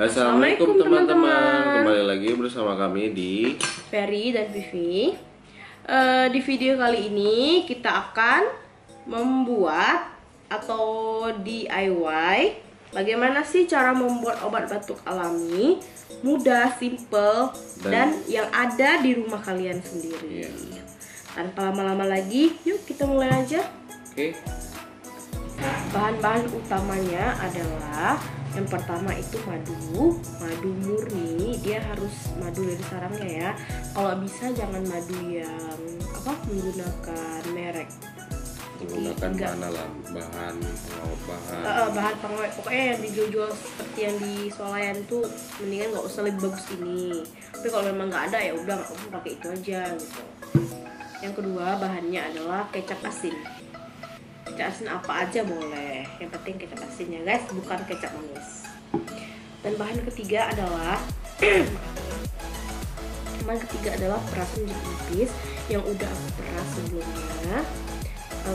Assalamualaikum teman-teman. Kembali lagi bersama kami di Ferry dan Vivi. Di video kali ini kita akan membuat atau DIY bagaimana sih cara membuat obat batuk alami, mudah, simple, dan yang ada di rumah kalian sendiri. Tanpa lama-lama lagi, yuk kita mulai aja. Oke. Bahan-bahan utamanya adalah yang pertama itu madu murni. Dia harus madu dari sarangnya ya. Kalau bisa jangan madu yang menggunakan merek. Menggunakan bahan pengawet. Pokoknya yang dijual seperti yang di swalayan tuh mendingan nggak usah, lebih bagus ini. Tapi kalau memang nggak ada ya udah nggak apa-apa, pakai itu aja gitu. Yang kedua bahannya adalah kecap asin. Kecap asin apa aja boleh, yang penting kecap asin ya guys, bukan kecap manis. Dan bahan ketiga adalah perasan jeruk nipis yang udah aku peras sebelumnya.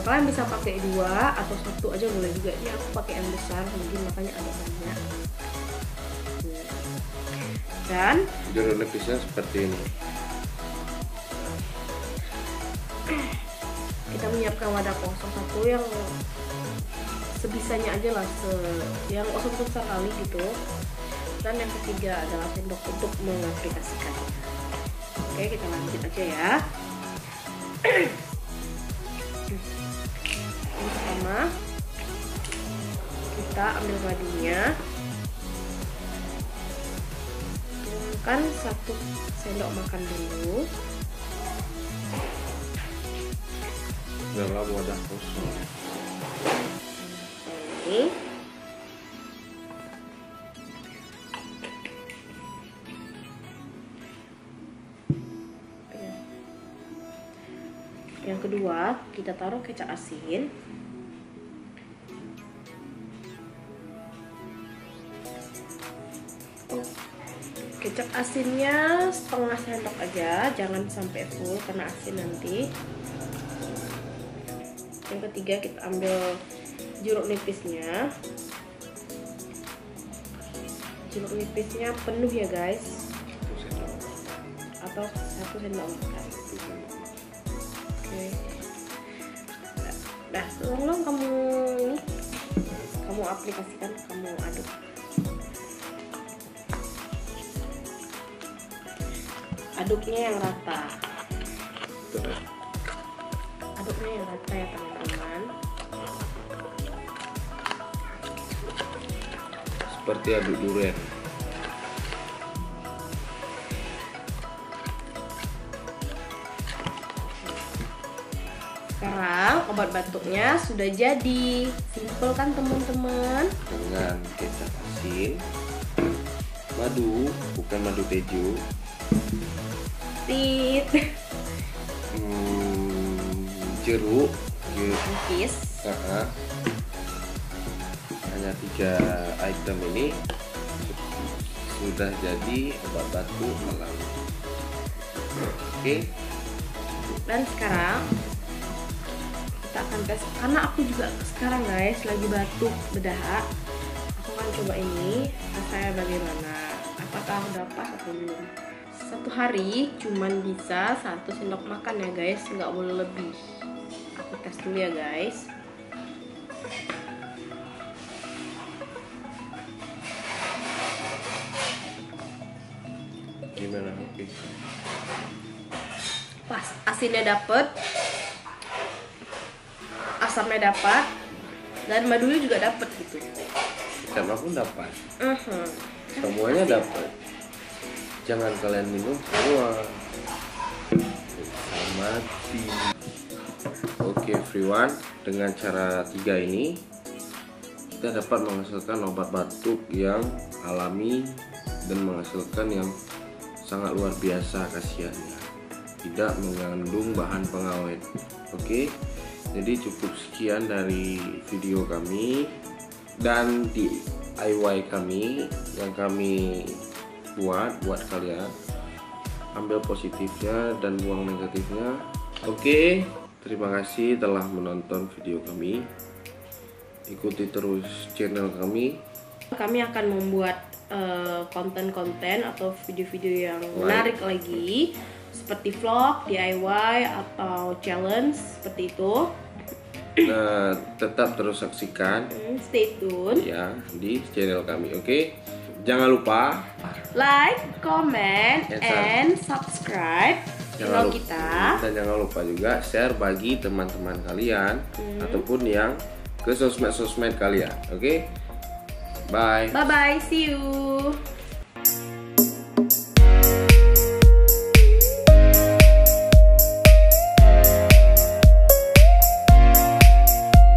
Kalian bisa pakai 2 atau 1 aja boleh juga. Ini aku pakai yang besar mungkin makanya agak banyak. Dan jeruk nipisnya seperti ini. Kita menyiapkan wadah kosong 1 yang sebisanya aja lah, yang kosong besar kali gitu. Dan yang ketiga adalah sendok untuk mengaplikasikannya. Oke, kita lanjut aja ya. Yang pertama kita ambil madunya, tuangkan 1 sendok makan dulu. Dalam wadah kosong. Ini yang kedua kita taruh kecap asin. Kecap asinnya setengah sendok aja, jangan sampai full karena asin nanti. Yang ketiga kita ambil jeruk nipisnya. Jeruk nipisnya penuh ya guys, atau 1 sendok makan. Oke. Dah, tolong kamu aplikasikan, kamu aduk. Aduknya yang rata. Aduknya yang rata ya teman-teman. Seperti aduk durian. Sekarang obat batuknya sudah jadi. Simple kan teman-teman? Dengan kecap asin, madu, bukan madu teju, jeruk nipis. Hanya 3 item ini sudah jadi obat batuk alami. Oke. Dan sekarang kita akan tes, karena aku juga sekarang guys lagi batuk berdahak. Aku akan coba ini rasanya bagaimana, apakah udah pas atau belum. 1 hari cuman bisa 1 sendok makan ya guys, nggak boleh lebih. Aku tes dulu ya guys. Gimana? Oke. Pas, asinnya dapet, asamnya dapat, dan madunya juga dapat gitu. Sama pun dapat. Semuanya dapat. Jangan kalian minum semua, mati. Oke everyone, dengan cara 3 ini kita dapat menghasilkan obat batuk yang alami dan menghasilkan yang sangat luar biasa khasiatnya, tidak mengandung bahan pengawet. Oke, jadi cukup sekian dari video kami dan DIY kami yang kami buat kalian. Ambil positifnya dan buang negatifnya. Oke, terima kasih telah menonton video kami. Ikuti terus channel kami Kami akan membuat konten-konten atau video-video yang menarik lagi, seperti vlog, DIY atau challenge seperti itu. Nah, tetap terus saksikan Stay tune ya di channel kami. Oke. Jangan lupa like, comment, and subscribe channel kita. Dan jangan lupa juga share bagi teman-teman kalian ataupun yang ke sosmed-sosmed kalian. Oke. Bye. Bye bye, see you.